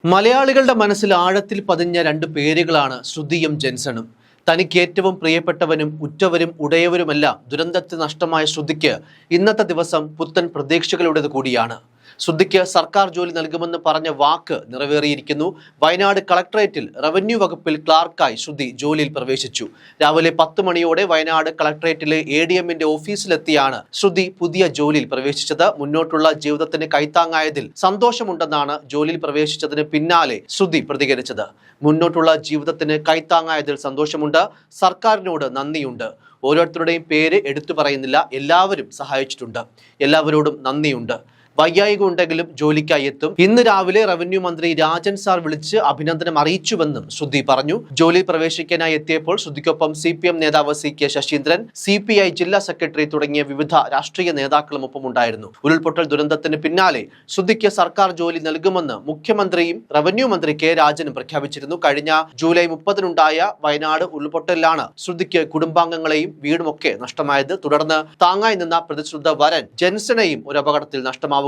മലയാളികളുടെ മനസ്സിൽ ആഴത്തിൽ പതിഞ്ഞ രണ്ട് പേരുകളാണ് ശ്രുതിയും ജെൻസണും. തനിക്ക് ഏറ്റവും പ്രിയപ്പെട്ടവനും ഉറ്റവരും ഉടയവരുമെല്ലാം ദുരന്തത്തിൽ നഷ്ടമായ ശ്രുതിക്ക് ഇന്നത്തെ ദിവസം പുത്തൻ പ്രതീക്ഷകളുടേത് കൂടിയാണ്. ശ്രുതിക്ക് സർക്കാർ ജോലി നൽകുമെന്ന് പറഞ്ഞ വാക്ക് നിറവേറിയിരിക്കുന്നു. വയനാട് കളക്ടറേറ്റിൽ റവന്യൂ വകുപ്പിൽ ക്ലാർക്കായി ശ്രുതി ജോലിയിൽ പ്രവേശിച്ചു. രാവിലെ 10 മണിയോടെ വയനാട് കളക്ടറേറ്റിലെ ADMന്റെ ഓഫീസിലെത്തിയാണ് ശ്രുതി പുതിയ ജോലിയിൽ പ്രവേശിച്ചത്. മുന്നോട്ടുള്ള ജീവിതത്തിന് കൈത്താങ്ങായതിൽ സന്തോഷമുണ്ടെന്നാണ് ജോലിയിൽ പ്രവേശിച്ചതിന് പിന്നാലെ ശ്രുതി പ്രതികരിച്ചത്. മുന്നോട്ടുള്ള ജീവിതത്തിന് കൈത്താങ്ങായതിൽ സന്തോഷമുണ്ട്, സർക്കാരിനോട് നന്ദിയുണ്ട്. ഓരോരുത്തരുടെയും പേര് എടുത്തു പറയുന്നില്ല, എല്ലാവരും സഹായിച്ചിട്ടുണ്ട്, എല്ലാവരോടും നന്ദിയുണ്ട്. വയ്യായിക ഉണ്ടെങ്കിലും ജോലിക്കായി എത്തും. ഇന്ന് രാവിലെ റവന്യൂ മന്ത്രി രാജൻ സാർ വിളിച്ച് അഭിനന്ദനം അറിയിച്ചുവെന്നും ശ്രുതി പറഞ്ഞു. ജോലിയിൽ പ്രവേശിക്കാനായി എത്തിയപ്പോൾ ശ്രുതിക്കൊപ്പം CPM നേതാവ് CK ശശീന്ദ്രൻ, CPI ജില്ലാ സെക്രട്ടറി തുടങ്ങിയ വിവിധ രാഷ്ട്രീയ നേതാക്കളും ഒപ്പം ഉണ്ടായിരുന്നു. ഉരുൾപൊട്ടൽ ദുരന്തത്തിന് പിന്നാലെ ശ്രുതിക്ക് സർക്കാർ ജോലി നൽകുമെന്ന് മുഖ്യമന്ത്രിയും റവന്യൂ മന്ത്രി K രാജനും പ്രഖ്യാപിച്ചിരുന്നു. കഴിഞ്ഞ ജൂലൈ 30-നുണ്ടായ വയനാട് ഉരുൾപൊട്ടലിലാണ് ശ്രുതിക്ക് കുടുംബാംഗങ്ങളെയും വീടുമൊക്കെ നഷ്ടമായത്. തുടർന്ന് താങ്ങായി നിന്ന പ്രതിശ്രുത വരൻ ജെൻസണെയും ഒരു അപകടത്തിൽ നഷ്ടമാവുകയായിരുന്നു.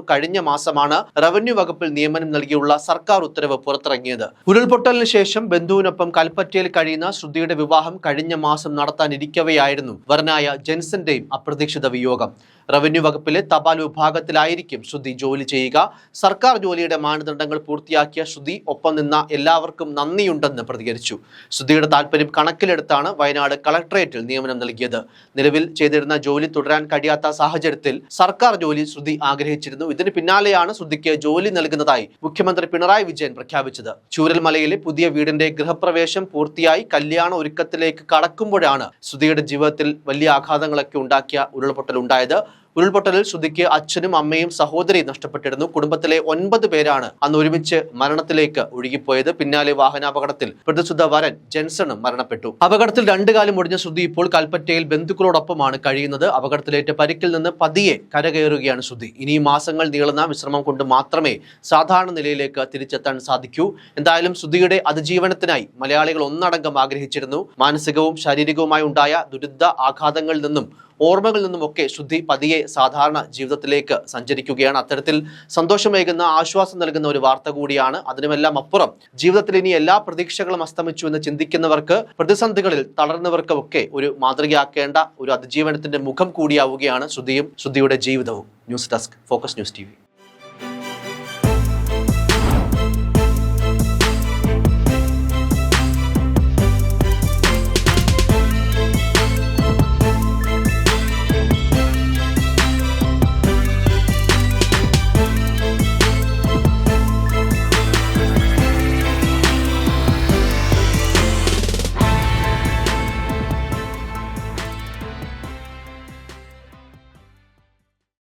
കഴിഞ്ഞ മാസമാണ് റവന്യൂ വകുപ്പിൽ നിയമനം നൽകിയുള്ള സർക്കാർ ഉത്തരവ് പുറത്തിറങ്ങിയത്. ഉരുൾപൊട്ടലിന് ശേഷം ബന്ധുവിനൊപ്പം കൽപ്പറ്റയിൽ കഴിയുന്ന ശ്രുതിയുടെ വിവാഹം കഴിഞ്ഞ മാസം നടത്താനിരിക്കവെയായിരുന്നു വരനായ ജെൻസന്റെയും അപ്രതീക്ഷിത വിയോഗം. റവന്യൂ വകുപ്പിലെ തപാൽ വിഭാഗത്തിലായിരിക്കും ശ്രുതി ജോലി ചെയ്യുക. സർക്കാർ ജോലിയുടെ മാനദണ്ഡങ്ങൾ പൂർത്തിയാക്കിയ ശ്രുതി ഒപ്പം നിന്ന എല്ലാവർക്കും നന്ദിയുണ്ടെന്ന് പ്രതികരിച്ചു. ശ്രുതിയുടെ താല്പര്യം കണക്കിലെടുത്താണ് വയനാട് കളക്ടറേറ്റിൽ നിയമനം നൽകിയത്. നിലവിൽ ചെയ്തിരുന്ന ജോലി തുടരാൻ കഴിയാത്ത സാഹചര്യത്തിൽ സർക്കാർ ജോലി ശ്രുതി ആഗ്രഹിച്ചിരുന്നു. ഇതിന് പിന്നാലെയാണ് ശ്രുതിക്ക് ജോലി നൽകുന്നതായി മുഖ്യമന്ത്രി പിണറായി വിജയൻ പ്രഖ്യാപിച്ചത്. ചൂരൽമലയിലെ പുതിയ വീടിന്റെ ഗൃഹപ്രവേശം പൂർത്തിയായി കല്യാണ ഒരുക്കത്തിലേക്ക് കടക്കുമ്പോഴാണ് ശ്രുതിയുടെ ജീവിതത്തിൽ വലിയ ആഘാതങ്ങളൊക്കെ ഉണ്ടാക്കിയ ഉരുൾപൊട്ടൽ ഉണ്ടായത്. ഉരുൾപൊട്ടലിൽ ശ്രുതിക്ക് അച്ഛനും അമ്മയും സഹോദരിയും നഷ്ടപ്പെട്ടിരുന്നു. കുടുംബത്തിലെ 9 പേരാണ് അന്ന് ഒരുമിച്ച് മരണത്തിലേക്ക് ഒഴുകിപ്പോയത്. പിന്നാലെ വാഹനാപകടത്തിൽ പ്രതിശ്രുത വരൻ ജെൻസണും മരണപ്പെട്ടു. അപകടത്തിൽ 2 കാലും ഒടിഞ്ഞ ശ്രുതി ഇപ്പോൾ കൽപ്പറ്റയിൽ ബന്ധുക്കളോടൊപ്പമാണ് കഴിയുന്നത്. അപകടത്തിലേറ്റ പരിക്കിൽ നിന്ന് പതിയെ കരകയറുകയാണ് ശ്രുതി. ഇനി മാസങ്ങൾ നീളുന്ന വിശ്രമം കൊണ്ട് മാത്രമേ സാധാരണ നിലയിലേക്ക് തിരിച്ചെത്താൻ സാധിക്കൂ. എന്തായാലും ശ്രുതിയുടെ അതിജീവനത്തിനായി മലയാളികൾ ഒന്നടങ്കം ആഗ്രഹിച്ചിരുന്നു. മാനസികവും ശാരീരികവുമായി ഉണ്ടായ ദുരിത ആഘാതങ്ങളിൽ നിന്നും ഓർമ്മകളിൽ നിന്നുമൊക്കെ ശ്രുതി പതിയെ സാധാരണ ജീവിതത്തിലേക്ക് സഞ്ചരിക്കുകയാണ്. അത്തരത്തിൽ സന്തോഷമേകുന്ന, ആശ്വാസം നൽകുന്ന ഒരു വാർത്ത കൂടിയാണ്. അതിനുമെല്ലാം അപ്പുറം ജീവിതത്തിൽ ഇനി എല്ലാ പ്രതീക്ഷകളും അസ്തമിച്ചു എന്ന് ചിന്തിക്കുന്നവർക്ക്, പ്രതിസന്ധികളിൽ തളർന്നവർക്കൊക്കെ ഒരു മാതൃകയാക്കേണ്ട ഒരു അതിജീവനത്തിന്റെ മുഖം കൂടിയാവുകയാണ് ശ്രുതിയും ശ്രുതിയുടെ ജീവിതവും. News desk, focus news TV.